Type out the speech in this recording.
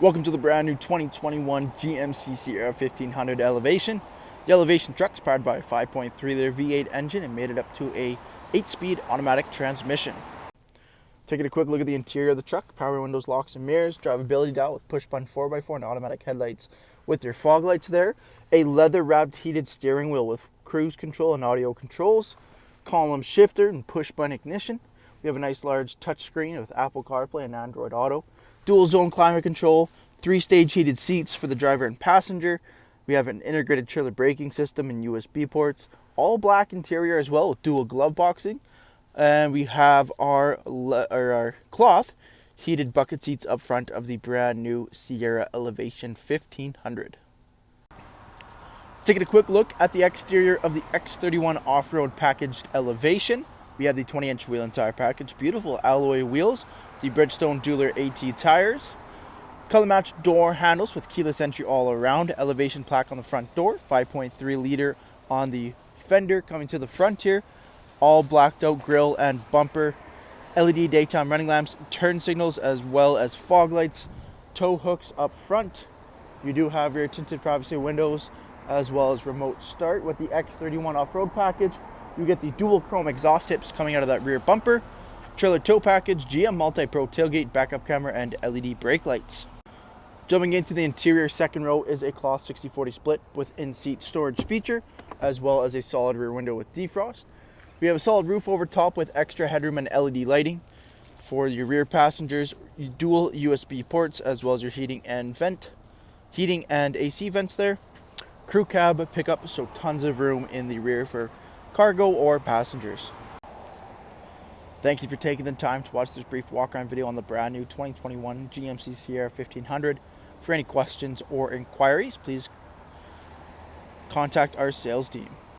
Welcome to the brand new 2021 GMC Sierra 1500 Elevation. The Elevation truck is powered by a 5.3-liter V8 engine and made it up to a 8-speed automatic transmission. Taking a quick look at the interior of the truck, power windows, locks and mirrors, drivability dial with push button 4x4 and automatic headlights with your fog lights there, a leather wrapped heated steering wheel with cruise control and audio controls, column shifter and push button ignition. We have a nice large touchscreen with Apple Carplay and Android Auto, dual zone climate control, 3-stage heated seats for the driver and passenger. We have an integrated trailer braking system and USB ports, all black interior as well with dual glove boxing. And we have our cloth heated bucket seats up front of the brand new Sierra Elevation 1500. Taking a quick look at the exterior of the X31 off-road packaged Elevation. We have the 20-inch wheel and tire package, beautiful alloy wheels, the Bridgestone Dueler AT tires, color matched door handles with keyless entry all around, Elevation plaque on the front door, 5.3 liter on the fender coming to the front here, all blacked out grille and bumper, LED daytime running lamps, turn signals as well as fog lights, tow hooks up front. You do have your tinted privacy windows as well as remote start. With the X31 off-road package, you get the dual chrome exhaust tips coming out of that rear bumper, trailer tow package, GM MultiPro tailgate, backup camera, and LED brake lights. Jumping into the interior, second row is a cloth 60/40 split with in-seat storage feature, as well as a solid rear window with defrost. We have a solid roof over top with extra headroom and LED lighting. For your rear passengers, dual USB ports, as well as your heating and AC vents there. Crew cab pickup, so tons of room in the rear for cargo or passengers. Thank you for taking the time to watch this brief walk-around video on the brand new 2021 GMC Sierra 1500. For any questions or inquiries, please contact our sales team.